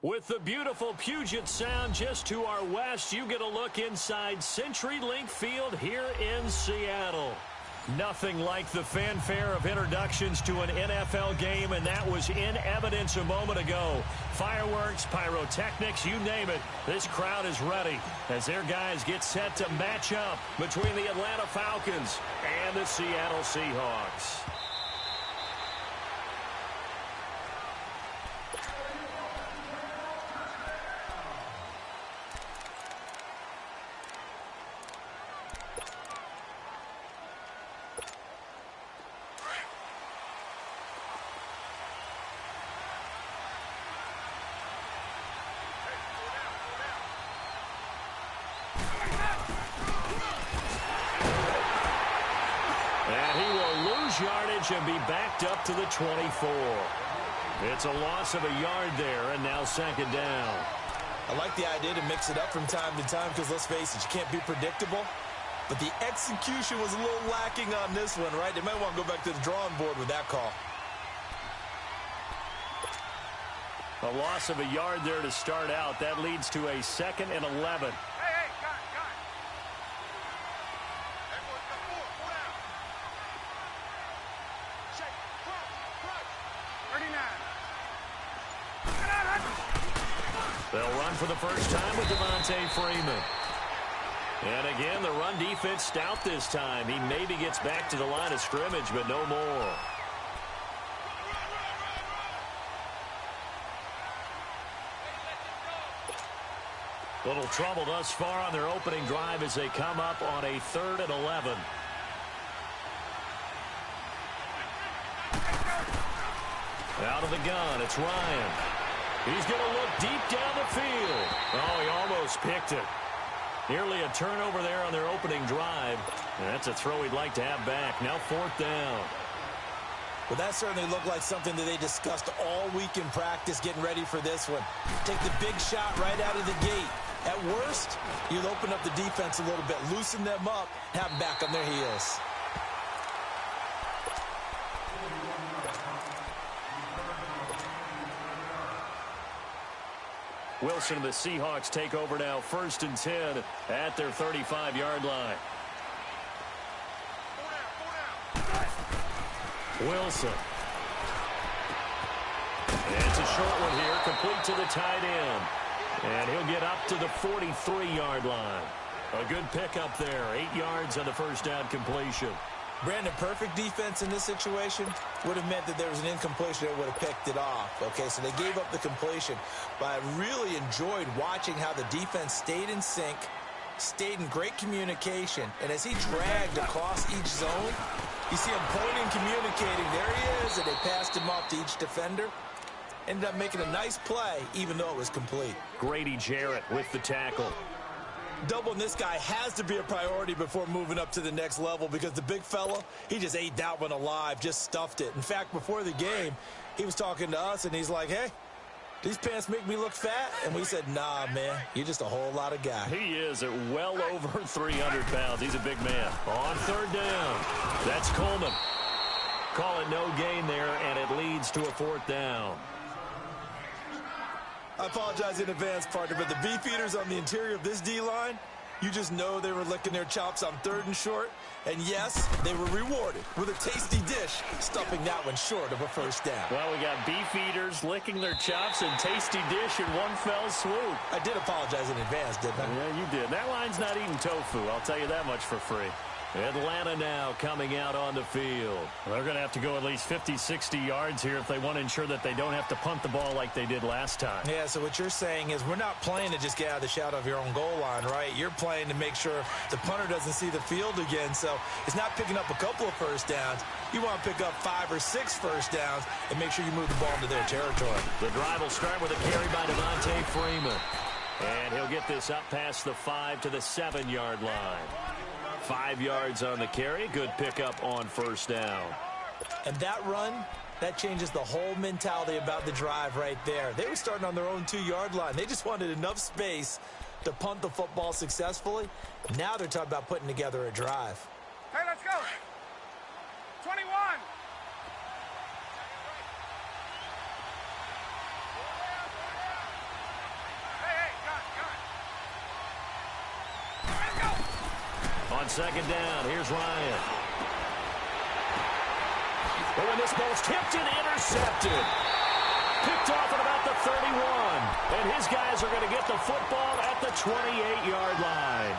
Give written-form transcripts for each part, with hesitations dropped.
With the beautiful Puget Sound just to our west, you get a look inside CenturyLink Field here in Seattle. Nothing like the fanfare of introductions to an NFL game, and that was in evidence a moment ago. Fireworks, pyrotechnics, you name it. This crowd is ready as their guys get set to match up between the Atlanta Falcons and the Seattle Seahawks. Yardage and be backed up to the 24. It's a loss of a yard there, and now second down. I like the idea to mix it up from time to time because, let's face it, you can't be predictable. But the execution was a little lacking on this one, right? They might want to go back to the drawing board with that call. A loss of a yard there to start out. That leads to a 2nd and 11. They'll run for the first time with Devontae Freeman. And again, the run defense stout this time. He maybe gets back to the line of scrimmage, but no more. Little trouble thus far on their opening drive as they come up on a 3rd and 11. Out of the gun, it's Ryan. He's going to look deep down the field. Oh, he almost picked it. Nearly a turnover there on their opening drive. That's a throw he'd like to have back. Now 4th down. Well, that certainly looked like something that they discussed all week in practice getting ready for this one. Take the big shot right out of the gate. At worst, you'll open up the defense a little bit, loosen them up, have them back on their heels. Wilson and the Seahawks take over now, 1st and 10 at their 35-yard line. Wilson. And it's a short one here, complete to the tight end. And he'll get up to the 43-yard line. A good pickup there, 8 yards on the first down completion. Brandon, perfect defense in this situation would have meant that there was an incompletion that would have picked it off. Okay, so they gave up the completion. But I really enjoyed watching how the defense stayed in sync, stayed in great communication. And as he dragged across each zone, you see him pointing, communicating. There he is, and they passed him off to each defender. Ended up making a nice play, even though it was complete. Grady Jarrett with the tackle. Doubling this guy has to be a priority before moving up to the next level because the big fella, he just ate that one alive, just stuffed it. In fact, before the game, he was talking to us, and he's like, hey, these pants make me look fat? And we said, nah, man, you're just a whole lot of guy. He is at well over 300 pounds. He's a big man. On 3rd down, that's Coleman. Call it no gain there, and it leads to a 4th down. I apologize in advance, partner, but the beefeaters on the interior of this D-line, you just know they were licking their chops on 3rd and short. And yes, they were rewarded with a tasty dish, stuffing that one short of a first down. Well, we got beefeaters licking their chops and tasty dish in one fell swoop. I did apologize in advance, didn't I? Yeah, you did. That line's not eating tofu, I'll tell you that much for free. Atlanta now coming out on the field. They're going to have to go at least 50, 60 yards here if they want to ensure that they don't have to punt the ball like they did last time. Yeah, so what you're saying is we're not playing to just get out of the shadow of your own goal line, right? You're playing to make sure the punter doesn't see the field again. So it's not picking up a couple of first downs. You want to pick up 5 or 6 first downs and make sure you move the ball into their territory. The drive will start with a carry by Devontae Freeman. And he'll get this up past the 5 to the 7-yard line. 5 yards on the carry. Good pickup on first down. And that run, that changes the whole mentality about the drive right there. They were starting on their own 2-yard line. They just wanted enough space to punt the football successfully. Now they're talking about putting together a drive. Hey, let's go. 21. second down, here's Ryan. But when this ball's tipped and intercepted. Picked off at about the 31. And his guys are going to get the football at the 28-yard line.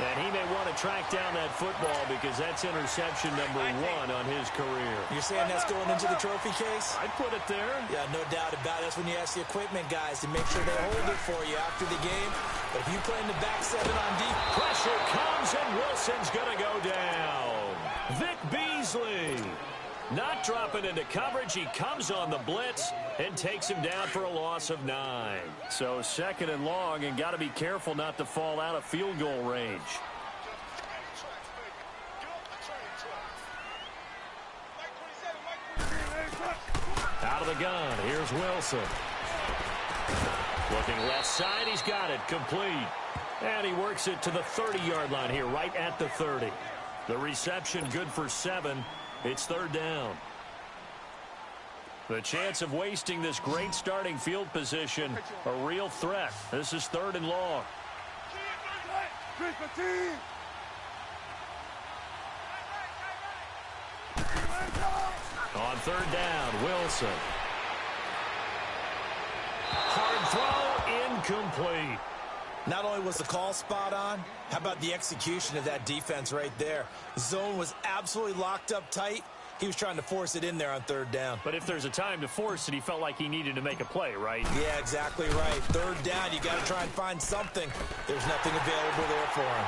And he may want to track down that football because that's interception number 1 on his career. You're saying that's going into the trophy case? I'd put it there. Yeah, no doubt about it. That's when you ask the equipment guys to make sure they hold it for you after the game. But if you play in the back 7 on deep, pressure comes and Wilson's going to go down. Vic Beasley. Not dropping into coverage. He comes on the blitz and takes him down for a loss of 9. So second and long, and got to be careful not to fall out of field goal range. Out of the gun, here's Wilson. Looking left side, he's got it, complete. And he works it to the 30-yard line here, right at the 30. The reception good for 7. It's third down. The chance of wasting this great starting field position, a real threat. This is third and long. On third down, Wilson. Hard throw, incomplete. Not only was the call spot on, how about the execution of that defense right there? Zone was absolutely locked up tight. He was trying to force it in there on third down. But if there's a time to force it, he felt like he needed to make a play, right? Yeah, exactly right. Third down, you got to try and find something. There's nothing available there for him.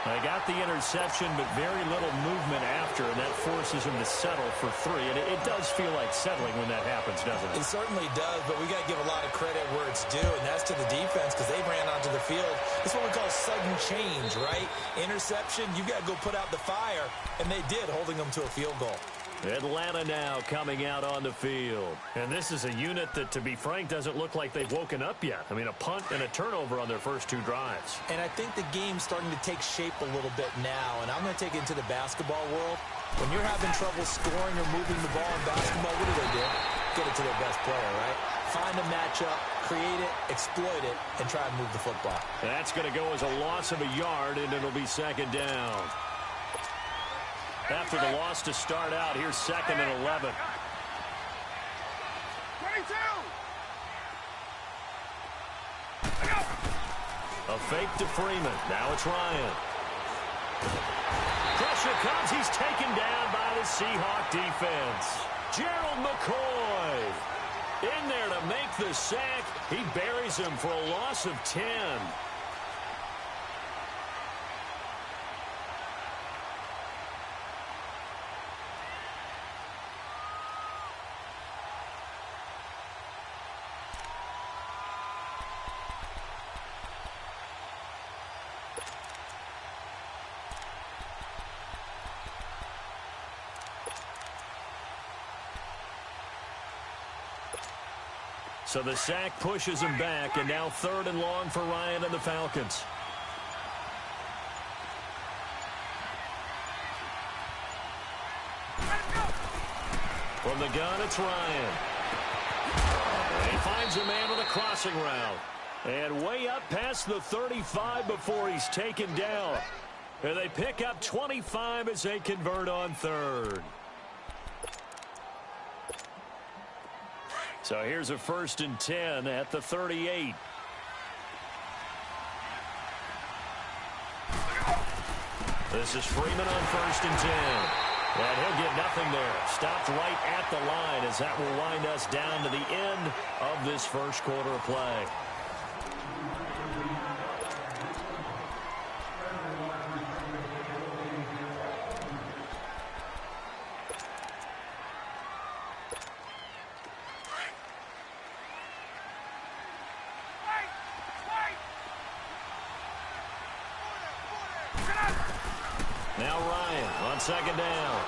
They got the interception, but very little movement after, and that forces him to settle for 3. And it does feel like settling when that happens, doesn't it? It certainly does, but we got to give a lot of credit where it's due, and that's to the defense because they ran onto the field. It's what we call sudden change, right? Interception, you got to go put out the fire, and they did, holding them to a field goal. Atlanta now coming out on the field. And this is a unit that, to be frank, doesn't look like they've woken up yet. I mean, a punt and a turnover on their first 2 drives. And I think the game's starting to take shape a little bit now, and I'm going to take it into the basketball world. When you're having trouble scoring or moving the ball in basketball, what do? Get it to their best player, right? Find a matchup, create it, exploit it, and try and move the football. That's going to go as a loss of a yard, and it'll be second down. After the loss to start out, here's second and 11. 22. A fake to Freeman. Now it's Ryan. Pressure comes. He's taken down by the Seahawk defense. Gerald McCoy in there to make the sack. He buries him for a loss of 10. So the sack pushes him back, and now third and long for Ryan and the Falcons. From the gun, it's Ryan. And he finds a man with a crossing route. And way up past the 35 before he's taken down. And they pick up 25 as they convert on third. So here's a 1st and 10 at the 38. This is Freeman on 1st and 10. And he'll get nothing there. Stopped right at the line as that will wind us down to the end of this first quarter of play. Now Ryan on second down.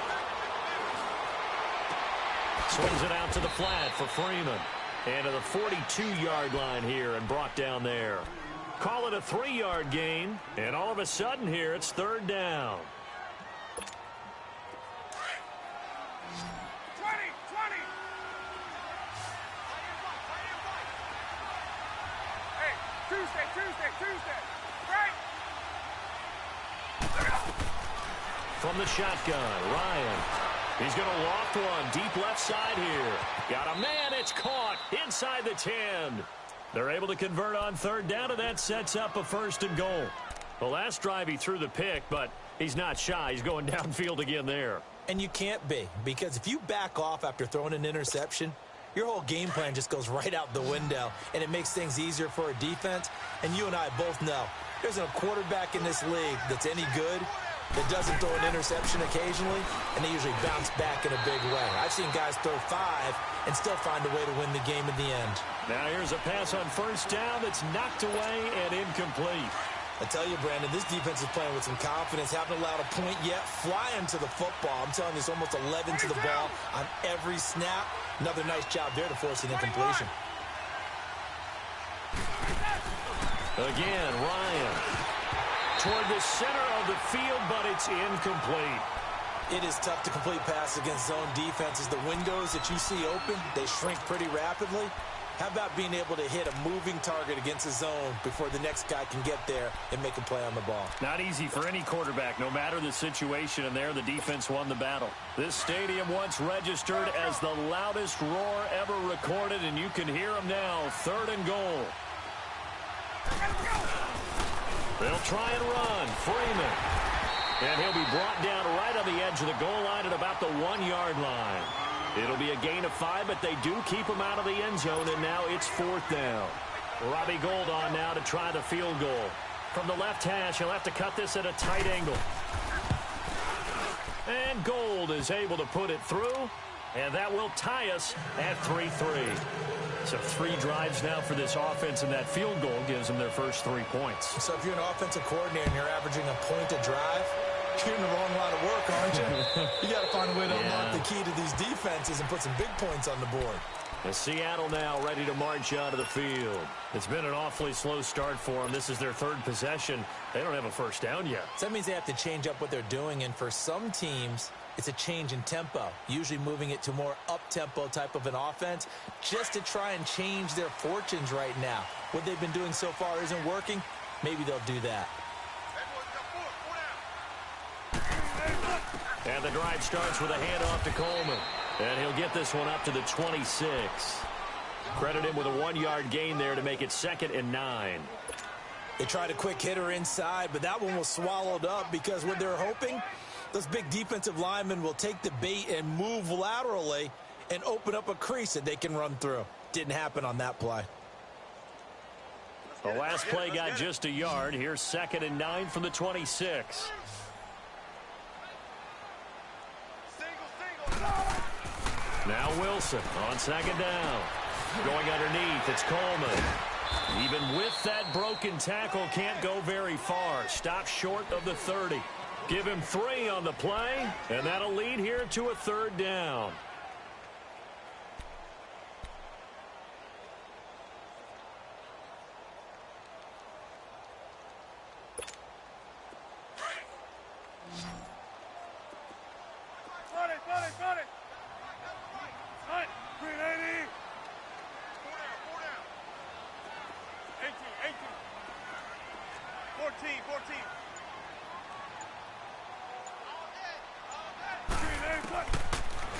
Swings it out to the flat for Freeman. And to the 42-yard line here and brought down there. Call it a 3-yard gain. And all of a sudden here it's third down. 20. Hey, Tuesday. Right? From the shotgun, Ryan. He's going to loft one deep left side here. Got a man. It's caught inside the 10. They're able to convert on third down, and that sets up a first and goal. The last drive he threw the pick, but he's not shy. He's going downfield again there. And you can't be, because if you back off after throwing an interception, your whole game plan just goes right out the window, and it makes things easier for a defense. And you and I both know there's a quarterback in this league that's any good that doesn't throw an interception occasionally, and they usually bounce back in a big way. I've seen guys throw 5 and still find a way to win the game in the end. Now here's a pass on first down that's knocked away and incomplete. I tell you, Brandon, this defense is playing with some confidence. Haven't allowed a point yet. Flying to the football. I'm telling you, it's almost 11 to the ball on every snap. Another nice job there to force an incompletion. Again, Ryan. Toward the center of the field, but it's incomplete. It is tough to complete passes against zone defenses. The windows that you see open, they shrink pretty rapidly. How about being able to hit a moving target against a zone before the next guy can get there and make a play on the ball? Not easy for any quarterback, no matter the situation, and there the defense won the battle. This stadium once registered as the loudest roar ever recorded, and you can hear them now. Third and goal. They'll try and run. Freeman. And he'll be brought down right on the edge of the goal line at about the 1-yard line. It'll be a gain of 5, but they do keep him out of the end zone, and now it's 4th down. Robbie Gould on now to try the field goal. From the left hash, he'll have to cut this at a tight angle. And Gould is able to put it through, and that will tie us at 3-3. So 3 drives now for this offense, and that field goal gives them their first 3 points. So if you're an offensive coordinator and you're averaging a point a drive, you're in the wrong line of work, aren't you? You got to find a way to unlock the key to these defenses and put some big points on the board. And Seattle now ready to march out of the field. It's been an awfully slow start for them. This is their 3rd possession. They don't have a first down yet. So that means they have to change up what they're doing, and for some teams, it's a change in tempo, usually moving it to more up-tempo type of an offense just to try and change their fortunes right now. What they've been doing so far isn't working. Maybe they'll do that. And the drive starts with a handoff to Coleman. And he'll get this one up to the 26. Credit him with a 1-yard gain there to make it 2nd and 9. They tried a quick hitter inside, but that one was swallowed up because what they're hoping, those big defensive linemen will take the bait and move laterally and open up a crease that they can run through. Didn't happen on that play. The last play got just a yard. Here's 2nd and 9 from the 26. Now Wilson on 2nd down. Going underneath, it's Coleman. Even with that broken tackle, can't go very far. Stops short of the 30. Give him 3 on the play, and that'll lead here to a 3rd down.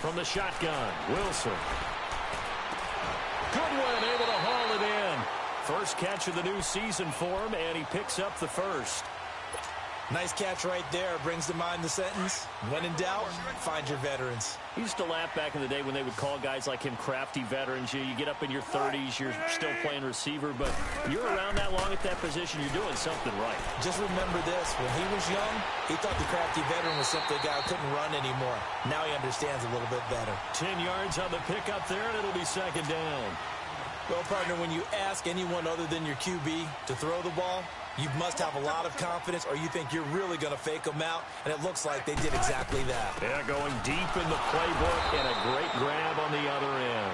From the shotgun, Wilson. Goodwin able to haul it in. First catch of the new season for him, and he picks up the first. Nice catch right there. Brings to mind the sentence, when in doubt, find your veterans. He used to laugh back in the day when they would call guys like him crafty veterans. You get up in your 30s, you're still playing receiver, but you're around that long at that position, you're doing something right. Just remember this. When he was young, he thought the crafty veteran was simply a guy who couldn't run anymore. Now he understands a little bit better. 10 yards on the pickup there, and it'll be 2nd down. Well, partner, when you ask anyone other than your QB to throw the ball, you must have a lot of confidence, or you think you're really going to fake them out, and it looks like they did exactly that. Yeah, going deep in the playbook, and a great grab on the other end.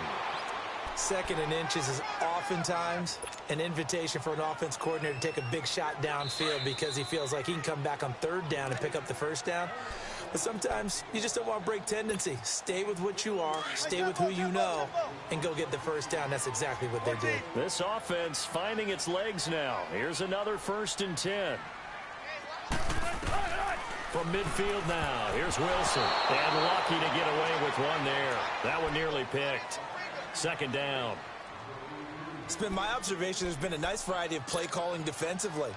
2nd and inches is oftentimes an invitation for an offense coordinator to take a big shot downfield because he feels like he can come back on 3rd down and pick up the first down. But sometimes you just don't want to break tendency. Stay with what you are, stay with who you know, and go get the first down. That's exactly what they did. This offense finding its legs now. Here's another 1st and 10. From midfield now, here's Wilson. And lucky to get away with one there. That one nearly picked. Second down. It's been my observation there's been a nice variety of play calling defensively.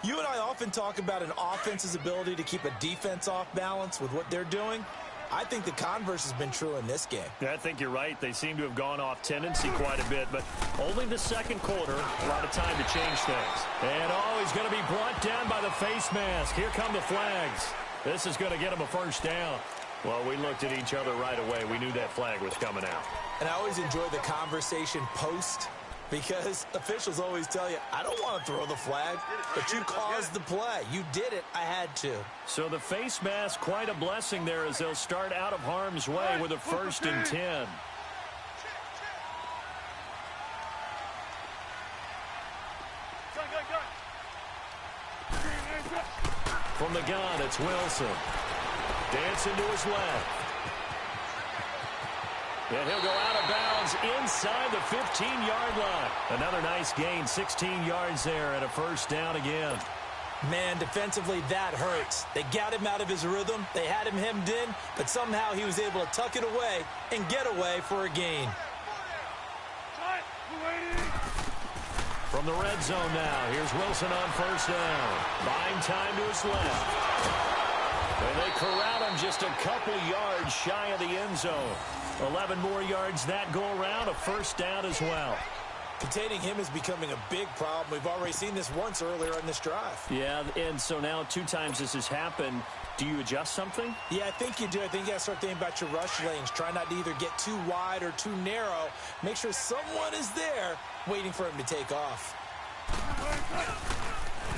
You and I often talk about an offense's ability to keep a defense off balance with what they're doing. I think the converse has been true in this game. Yeah, I think you're right. They seem to have gone off tendency quite a bit, but only the second quarter, a lot of time to change things. And, he's going to be brought down by the face mask. Here come the flags. This is going to get him a first down. Well, we looked at each other right away. We knew that flag was coming out. And I always enjoy the conversation post, because officials always tell you, I don't want to throw the flag, but you caused the play. You did it. I had to. So the face mask, quite a blessing there as they'll start out of harm's way with a 1st and 10. From the gun, it's Wilson. Dancing to his left. And he'll go out of bounds inside the 15-yard line. Another nice gain, 16 yards there, and a first down again. Man, defensively, that hurts. They got him out of his rhythm. They had him hemmed in, but somehow he was able to tuck it away and get away for a gain. From the red zone now, here's Wilson on first down. Buying time to his left. And they corral him just a couple yards shy of the end zone. 11 more yards that go around, a first down as well. Containing him is becoming a big problem. We've already seen this once earlier in this drive. Yeah, and so now 2 times this has happened. Do you adjust something? Yeah, I think you do. I think you got to start thinking about your rush lanes. Try not to either get too wide or too narrow. Make sure someone is there waiting for him to take off.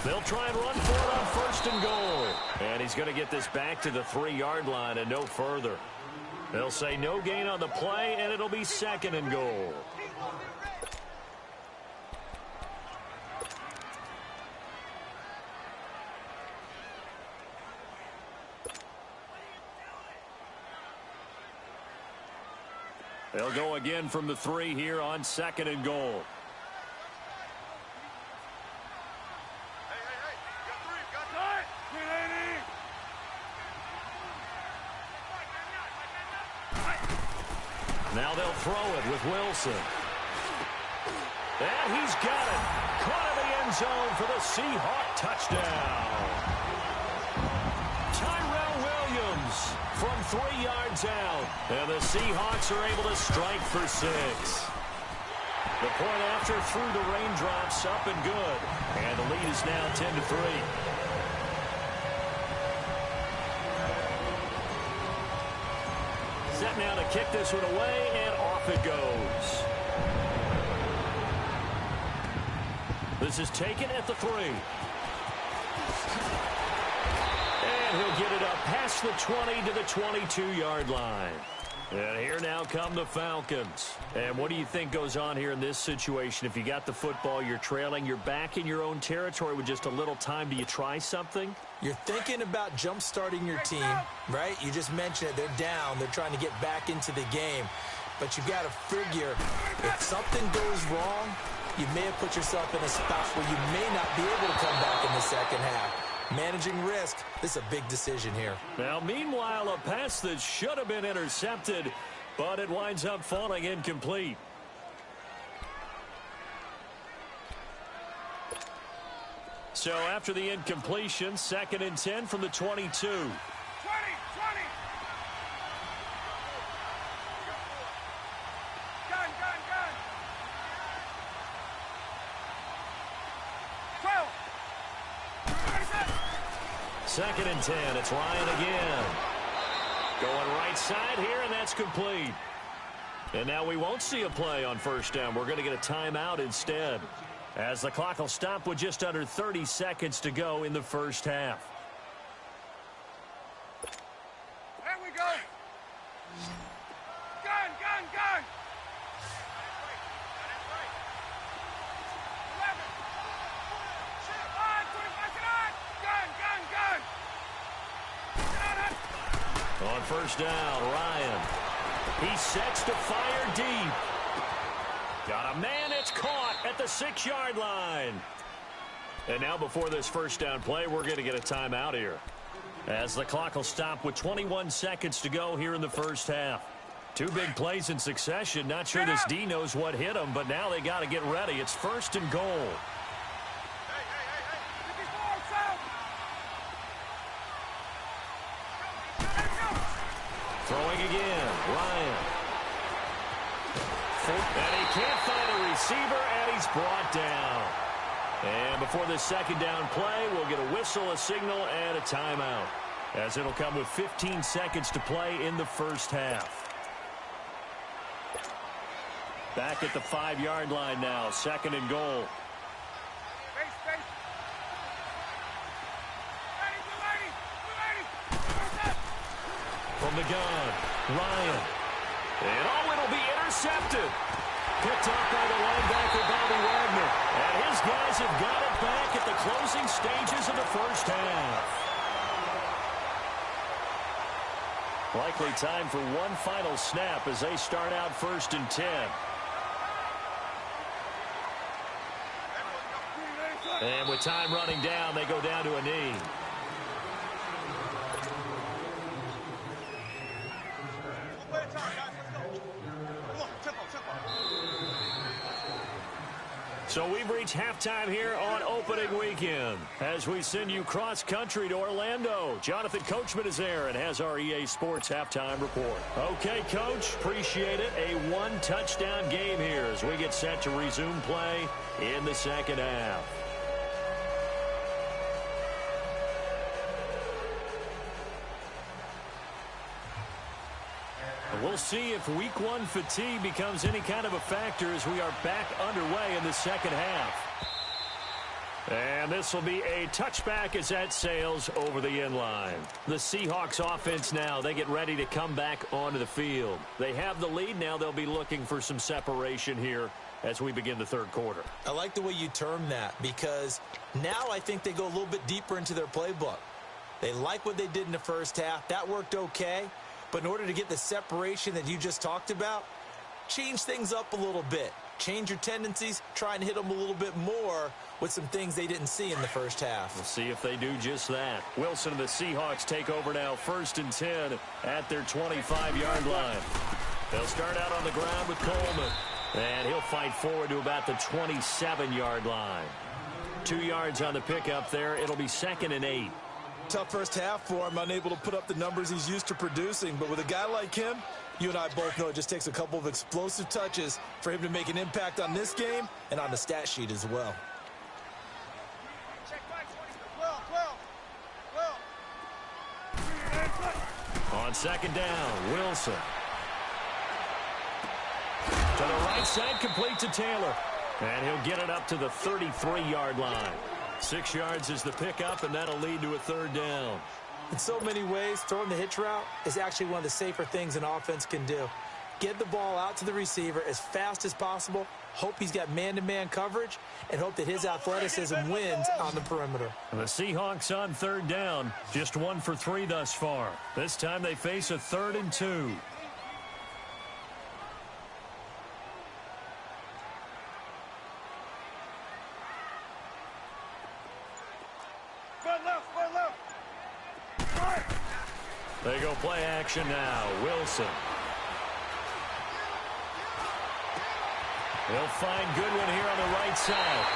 They'll try and run for it on 1st and goal. And he's going to get this back to the 3-yard line and no further. They'll say no gain on the play, and it'll be 2nd and goal. They'll go again from the 3 here on 2nd and goal. Now they'll throw it with Wilson. And he's got it. Caught in the end zone for the Seahawk touchdown. Tyrell Williams from 3 yards out. And the Seahawks are able to strike for 6. The point after through the raindrops, up and good. And the lead is now 10-3. Set now to kick this one away, and off it goes. This is taken at the 3. And he'll get it up past the 20 to the 22-yard line. And here now come the Falcons. And what do you think goes on here in this situation? If you got the football, you're trailing, you're back in your own territory with just a little time. Do you try something? You're thinking about jump-starting your team, right? You just mentioned it. They're down. They're trying to get back into the game. But you've got to figure, if something goes wrong, you may have put yourself in a spot where you may not be able to come back in the second half. Managing risk, this is a big decision here. Now, meanwhile, a pass that should have been intercepted, but it winds up falling incomplete. So after the incompletion, 2nd and 10 from the 22. 20. Gun. 12. 2nd and 10. It's Ryan again. Going right side here, and that's complete. And now we won't see a play on first down. We're going to get a timeout instead, as the clock will stop with just under 30 seconds to go in the first half. There we go. Gun. 11. 25, gun. On first down, Ryan. He sets to fire deep. Got a man, it's caught at the 6-yard line. And now before this first down play, we're going to get a timeout here. As the clock will stop with 21 seconds to go here in the first half. Two big plays in succession. Not sure this D knows what hit them, but now they got to get ready. It's first and goal. Throwing again, Ryan. And he can't find a receiver, and he's brought down. And before this second down play, we'll get a whistle, a signal, and a timeout, as it'll come with 15 seconds to play in the first half. Back at the 5-yard line now, second and goal. From the gun, Ryan. And it'll be intercepted. Picked up by the linebacker, Bobby Wagner. And his guys have got it back at the closing stages of the first half. Likely time for one final snap as they start out first and 10. And with time running down, they go down to a knee. So we've reached halftime here on opening weekend as we send you cross-country to Orlando. Jonathan Coachman is there and has our EA Sports halftime report. Okay, Coach, appreciate it. A one-touchdown game here as we get set to resume play in the second half. We'll see if week one fatigue becomes any kind of a factor as we are back underway in the second half. And this will be a touchback as that sails over the end line. The Seahawks offense now, they get ready to come back onto the field. They have the lead now. They'll be looking for some separation here as we begin the third quarter. I like the way you term that because now I think they go a little bit deeper into their playbook. They like what they did in the first half. That worked okay. But in order to get the separation that you just talked about, change things up a little bit. Change your tendencies, try and hit them a little bit more with some things they didn't see in the first half. We'll see if they do just that. Wilson and the Seahawks take over now, first and 10 at their 25-yard line. They'll start out on the ground with Coleman. And he'll fight forward to about the 27-yard line. 2 yards on the pickup there. It'll be second and 8. Tough first half for him, unable to put up the numbers he's used to producing. But with a guy like him, you and I both know it just takes a couple of explosive touches for him to make an impact on this game and on the stat sheet as well. On second down, Wilson. To the right side, complete to Taylor. And he'll get it up to the 33-yard line. 6 yards is the pickup, and that'll lead to a third down. In so many ways, throwing the hitch route is actually one of the safer things an offense can do. Get the ball out to the receiver as fast as possible, hope he's got man-to-man coverage, and hope that his athleticism wins on the perimeter. The Seahawks on third down, just 1 for 3 thus far. This time they face a 3rd and 2. They go play action now. Wilson. He'll find Goodwin here on the right side.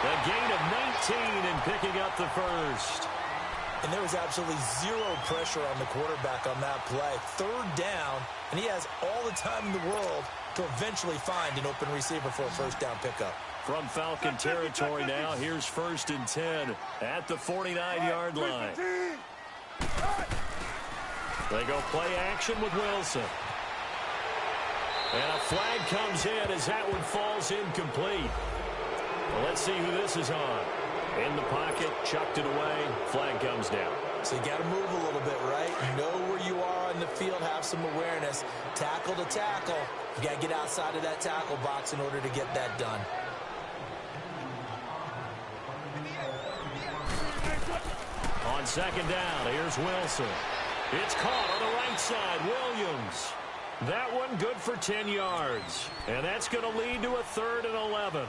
A gain of 19 and picking up the first. And there was absolutely zero pressure on the quarterback on that play. Third down, and he has all the time in the world to eventually find an open receiver for a first down pickup. From Falcon territory now, here's first and 10 at the 49-yard line. They go play action with Wilson. And a flag comes in as that one falls incomplete. Well, let's see who this is on. In the pocket, chucked it away, flag comes down. So you got to move a little bit, right? Know where you are on the field, have some awareness. Tackle to tackle. You got to get outside of that tackle box in order to get that done. On second down, here's Wilson. It's caught on the right side, Williams. That one good for 10 yards. And that's going to lead to a 3rd and 11.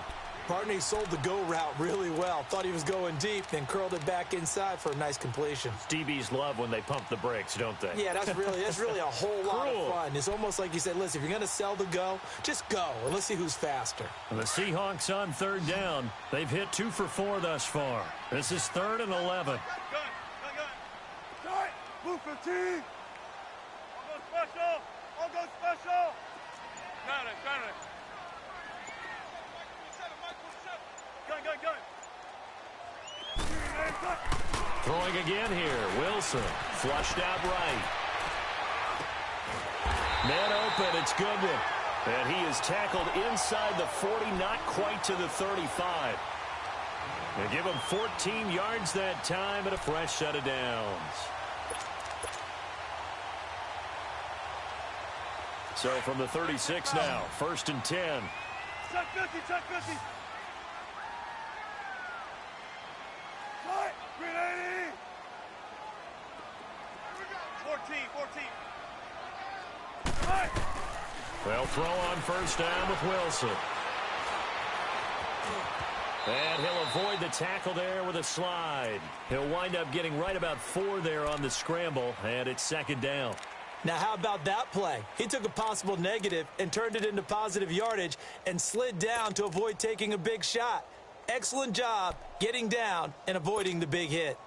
Partner, he sold the go route really well. Thought he was going deep, then curled it back inside for a nice completion. DBs love when they pump the brakes, don't they? Yeah, that's really a whole lot of fun. It's almost like you said, listen, if you're going to sell the go, just go, and let's see who's faster. And the Seahawks on third down. They've hit 2 for 4 thus far. This is 3rd and 11. Move 15. I'll go special. I'll go special. Got it. Gun. Throwing again here. Wilson flushed out right. Man open. It's Goodwin. And he is tackled inside the 40, not quite to the 35. They give him 14 yards that time and a fresh set of downs. So from the 36 now, 1st and 10. Check 50. Cut. 380. 14. They'll throw on 1st down with Wilson. And he'll avoid the tackle there with a slide. He'll wind up getting right about 4 there on the scramble, and it's 2nd down. Now, how about that play? He took a possible negative and turned it into positive yardage and slid down to avoid taking a big shot. Excellent job getting down and avoiding the big hit.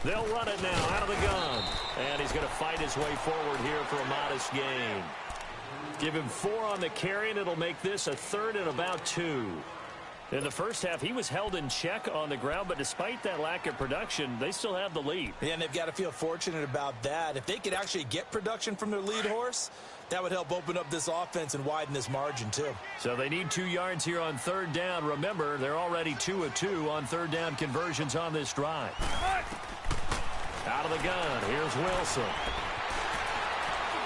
They'll run it now out of the gun. And he's going to fight his way forward here for a modest gain. Give him 4 on the carry, and it'll make this a 3rd and about 2. In the first half, he was held in check on the ground, but despite that lack of production, they still have the lead. Yeah, and they've got to feel fortunate about that. If they could actually get production from their lead horse, that would help open up this offense and widen this margin, too. So they need 2 yards here on 3rd down. Remember, they're already 2 of 2 on 3rd down conversions on this drive. Out of the gun, here's Wilson.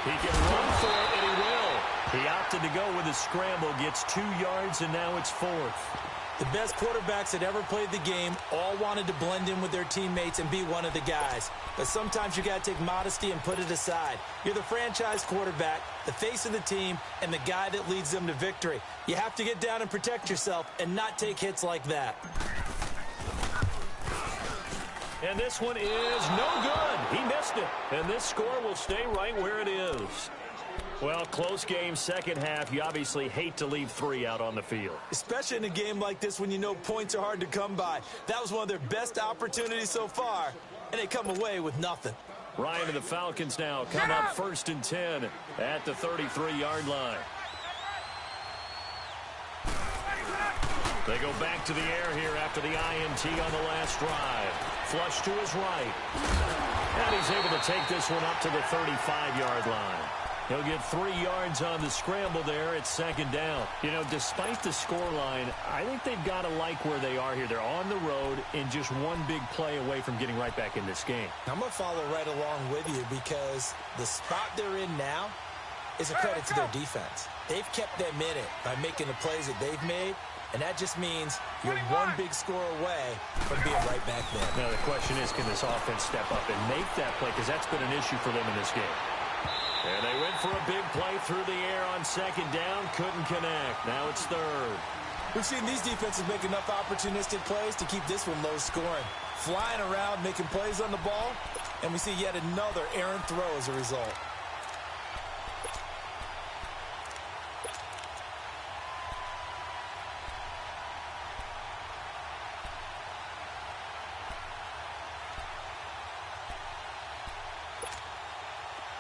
He can run for it, and he will. He opted to go with a scramble, gets 2 yards, and now it's 4th. The best quarterbacks that ever played the game all wanted to blend in with their teammates and be one of the guys. But sometimes you got to take modesty and put it aside. You're the franchise quarterback, the face of the team, and the guy that leads them to victory. You have to get down and protect yourself and not take hits like that. And this one is no good. He missed it. And this score will stay right where it is. Well, close game, second half. You obviously hate to leave 3 out on the field. Especially in a game like this when you know points are hard to come by. That was one of their best opportunities so far, and they come away with nothing. Ryan and the Falcons now come up 1st and 10 at the 33-yard line. They go back to the air here after the INT on the last drive. Flush to his right. And he's able to take this one up to the 35-yard line. He'll get 3 yards on the scramble there. It's 2nd down. You know, despite the scoreline, I think they've got to like where they are here. They're on the road and just one big play away from getting right back in this game. I'm going to follow right along with you because the spot they're in now is a credit to their defense. They've kept them in it by making the plays that they've made, and that just means you're one big score away from being right back there. Now, the question is, can this offense step up and make that play? Because that's been an issue for them in this game. And they went for a big play through the air on 2nd down. Couldn't connect. Now it's 3rd. We've seen these defenses make enough opportunistic plays to keep this one low scoring. Flying around, making plays on the ball, and we see yet another errant throw as a result.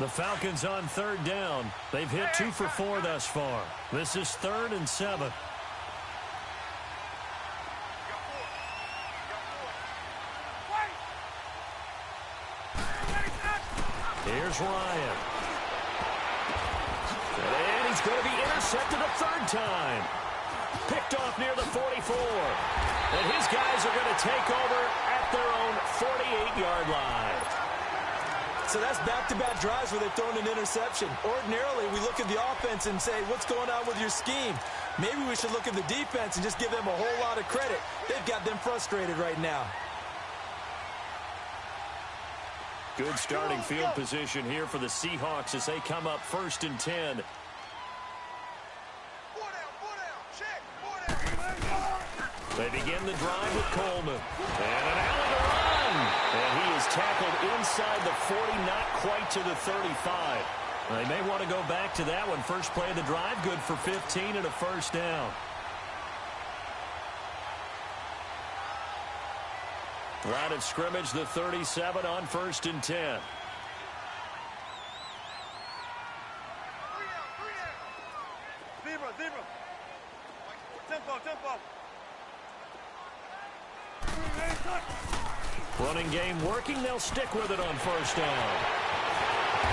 The Falcons on 3rd down. They've hit 2 for 4 thus far. This is 3rd and 7. Here's Ryan. And he's going to be intercepted a 3rd time. Picked off near the 44. And his guys are going to take over at their own 48-yard line. So that's back-to-back drives where they've thrown an interception. Ordinarily, we look at the offense and say, what's going on with your scheme? Maybe we should look at the defense and just give them a whole lot of credit. They've got them frustrated right now. Good starting field position here for the Seahawks as they come up 1st and 10. They begin the drive with Coleman. And an alley to run. And he is tackled inside the 40, not quite to the 35. They may want to go back to that one. First play of the drive, good for 15 and a first down. Line of scrimmage, the 37 on 1st and 10. Zebra. Tempo. Running game working. They'll stick with it on 1st down.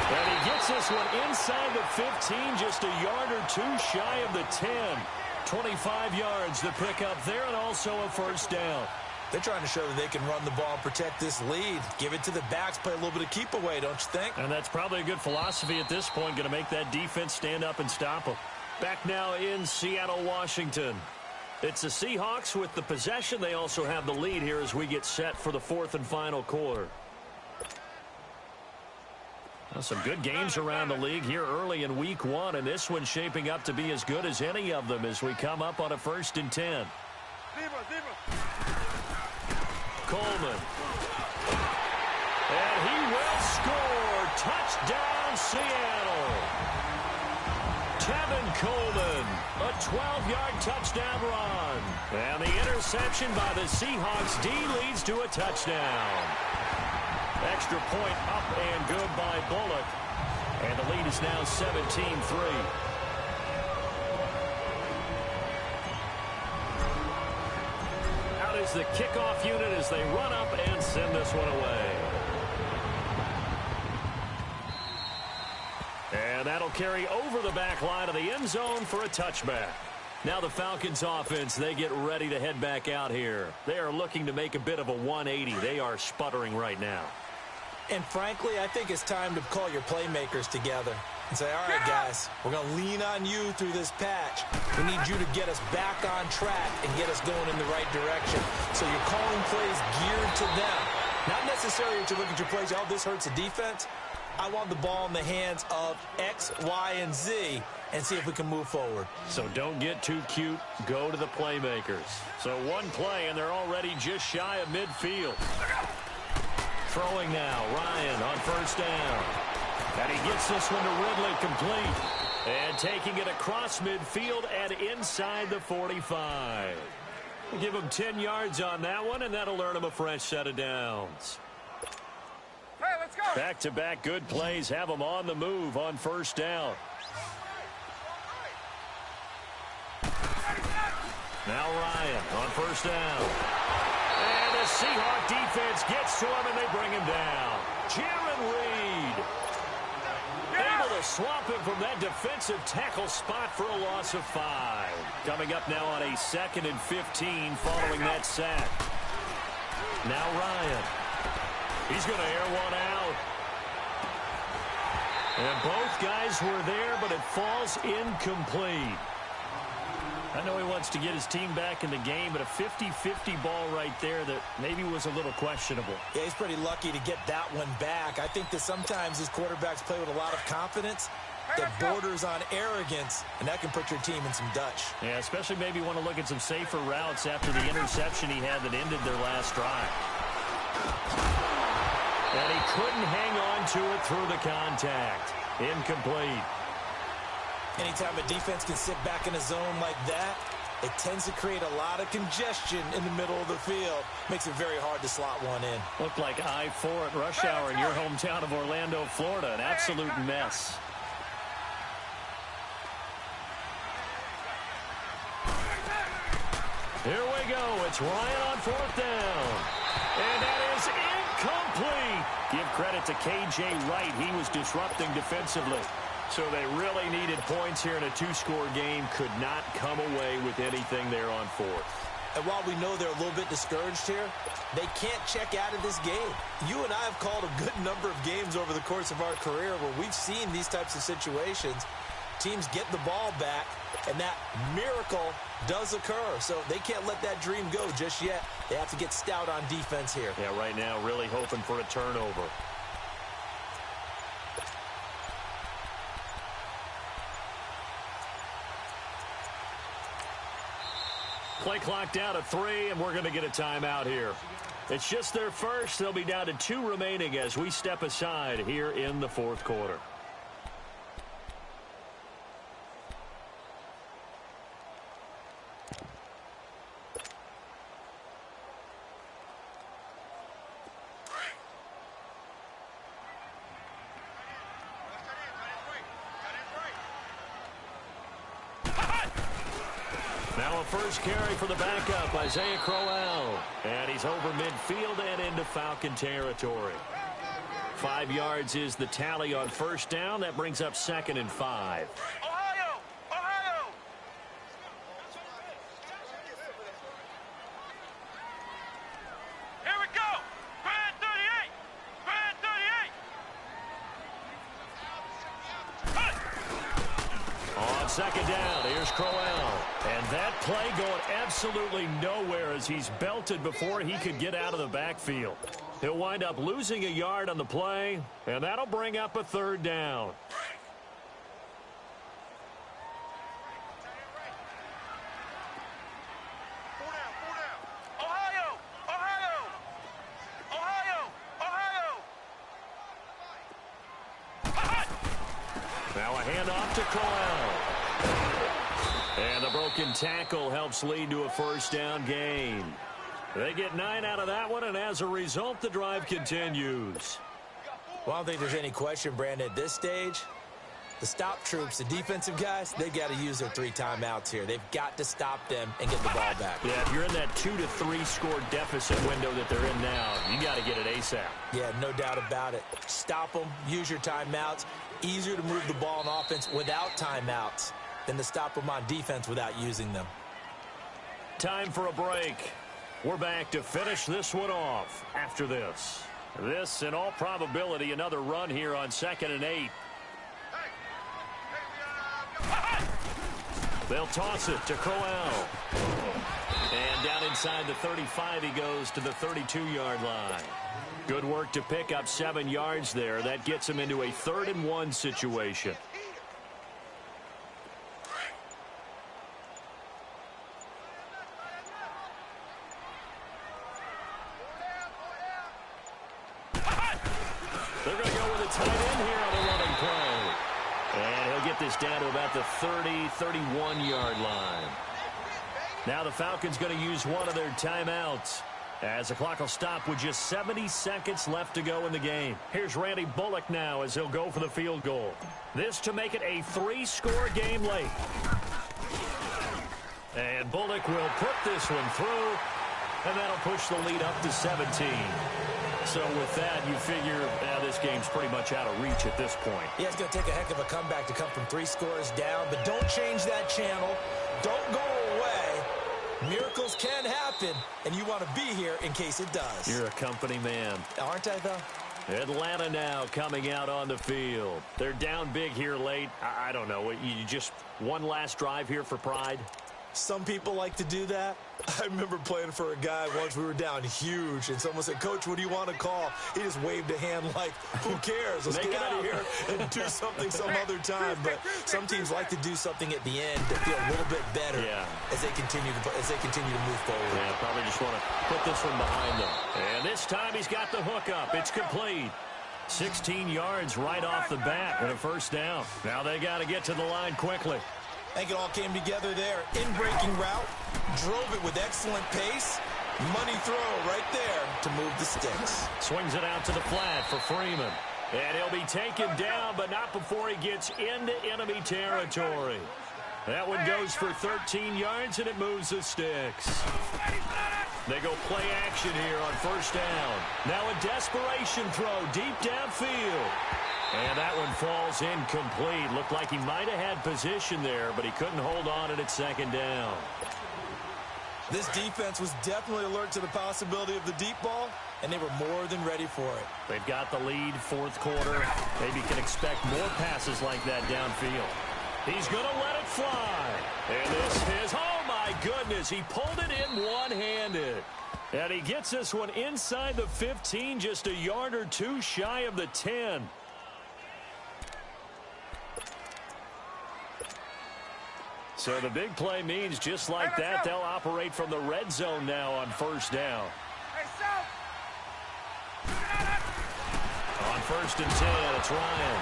And he gets this one inside the 15, just a yard or two shy of the 10. 25 yards the pick up there, and also a 1st down. They're trying to show that they can run the ball and protect this lead. Give it to the backs, play a little bit of keep away, don't you think? And that's probably a good philosophy at this point, going to make that defense stand up and stop them. Back now in Seattle, Washington. It's the Seahawks with the possession. They also have the lead here as we get set for the 4th and final quarter. Well, some good games around the league here early in week 1, and this one's shaping up to be as good as any of them as we come up on a 1st and 10. Zebra. Coleman. And he will score. Touchdown, Seattle. Tevin Coleman, a 12-yard touchdown run. And the interception by the Seahawks D leads to a touchdown. Extra point up and good by Bullock. And the lead is now 17-3. Out is the kickoff unit as they run up and send this one away. And that'll carry over the back line of the end zone for a touchback. Now the Falcons offense, they get ready to head back out here. They are looking to make a bit of a 180. They are sputtering right now. And frankly, I think it's time to call your playmakers together and say, all right, guys, we're going to lean on you through this patch. We need you to get us back on track and get us going in the right direction. So you're calling plays geared to them. Not necessarily to look at your plays, oh, this hurts the defense. I want the ball in the hands of X, Y, and Z and see if we can move forward. So don't get too cute. Go to the playmakers. So one play, and they're already just shy of midfield. Throwing now, Ryan on 1st down. And he gets this one to Ridley complete. And taking it across midfield and inside the 45. We'll give him 10 yards on that one, and that'll earn him a fresh set of downs. Hey, let's go. Back-to-back good plays have them on the move on 1st down. Now Ryan on 1st down. And the Seahawk defense gets to him, and they bring him down. Jaron Reed able to swamp him from that defensive tackle spot for a loss of 5. Coming up now on a 2nd and 15 following that sack. Now Ryan. He's going to air one out. And both guys were there, but it falls incomplete. I know he wants to get his team back in the game, but a 50-50 ball right there that maybe was a little questionable. Yeah, he's pretty lucky to get that one back. I think that sometimes these quarterbacks play with a lot of confidence that borders on arrogance, and that can put your team in some Dutch. Yeah, especially maybe want to look at some safer routes after the interception he had that ended their last drive. And he couldn't hang on to it through the contact. Incomplete. Anytime a defense can sit back in a zone like that, it tends to create a lot of congestion in the middle of the field. Makes it very hard to slot one in. Looked like I-4 at rush hour in your hometown of Orlando, Florida. An absolute mess. Here we go. It's Ryan on 4th down. And that is incomplete. Give credit to K.J. Wright. He was disrupting defensively. So they really needed points here in a 2-score game. Could not come away with anything there on 4th. And while we know they're a little bit discouraged here, they can't check out of this game. You and I have called a good number of games over the course of our career where we've seen these types of situations. Teams get the ball back, and that miracle does occur. So they can't let that dream go just yet. They have to get stout on defense here. Yeah, right now really hoping for a turnover. Play clock down to 3, and we're going to get a timeout here. It's just their first. They'll be down to 2 remaining as we step aside here in the fourth quarter. Now a first carry for the backup, Isaiah Crowell. And he's over midfield and into Falcon territory. 5 yards is the tally on first down. That brings up 2nd and 5. Ohio! Ohio! Here we go! Grand 38! Grand 38! On 2nd down, here's Crowell. And that play going absolutely nowhere as he's belted before he could get out of the backfield. He'll wind up losing a yard on the play, and that'll bring up a 3rd down. Ohio! Ohio! Ohio! Ohio! Now a handoff to Crowell. And the broken tackle helps lead to a first down gain. They get 9 out of that one, and as a result, the drive continues. Well, I don't think there's any question, Brandon, at this stage. The stop troops, the defensive guys, they got to use their 3 timeouts here. They've got to stop them and get the ball back. Yeah, if you're in that 2 to 3 score deficit window that they're in now, you got to get it ASAP. Yeah, no doubt about it. Stop them, use your timeouts. Easier to move the ball on offense without timeouts than to stop them on defense without using them. Time for a break. We're back to finish this one off after this. This, in all probability, another run here on 2nd and 8. They'll toss it to Crowell. And down inside the 35, he goes to the 32-yard line. Good work to pick up 7 yards there. That gets him into a 3rd and 1 situation. They're going to go with a tight end here on the running play. And he'll get this down to about the 30, 31-yard line. Now the Falcons going to use one of their timeouts as the clock will stop with just 70 seconds left to go in the game. Here's Randy Bullock now as he'll go for the field goal. This to make it a 3-score game late. And Bullock will put this one through, and that'll push the lead up to 17. So with that, you figure this game's pretty much out of reach at this point. Yeah, it's going to take a heck of a comeback to come from 3 scores down, but don't change that channel. Don't go away. Miracles can happen, and you want to be here in case it does. You're a company man. Aren't I, though? Atlanta now coming out on the field. They're down big here late. I don't know. You just one last drive here for pride? Some people like to do that. I remember playing for a guy once. We were down huge, and someone said, "Coach, what do you want to call?" He just waved a hand like, who cares? Let's get out of here and do something some other time. But some teams like to do something at the end to feel a little bit better as they continue to move forward. Yeah, probably just want to put this one behind them. And this time he's got the hook up. It's complete. 16 yards right off the bat and a first down. Now they got to get to the line quickly. I think it all came together there. In-breaking route, drove it with excellent pace. Money throw right there to move the sticks. Swings it out to the flat for Freeman. And he'll be taken down, but not before he gets into enemy territory. That one goes for 13 yards, and it moves the sticks. They go play action here on first down. Now a desperation throw deep downfield. And that one falls incomplete. Looked like he might have had position there, but he couldn't hold on at second down. This defense was definitely alert to the possibility of the deep ball, and they were more than ready for it. They've got the lead, fourth quarter. Maybe can expect more passes like that downfield. He's going to let it fly. And this is, oh my goodness, he pulled it in one-handed. And he gets this one inside the 15, just a yard or two shy of the 10. So the big play means just like that, they'll operate from the red zone now on first down. On 1st and 10, it's Ryan.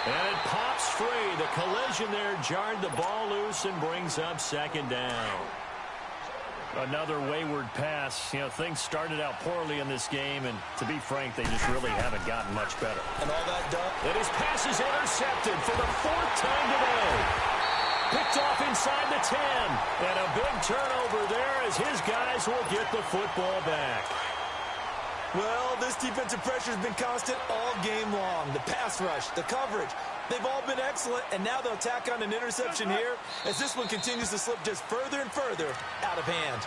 And it pops free. The collision there jarred the ball loose and brings up 2nd down. Another wayward pass. You know, things started out poorly in this game, and to be frank, they just really haven't gotten much better. And all that done. And his pass is intercepted for the 4th time today. Picked off inside the 10. And a big turnover there as his guys will get the football back. Well, this defensive pressure has been constant all game long. The pass rush, the coverage, they've all been excellent, and now they'll tack on an interception here as this one continues to slip just further and further out of hand.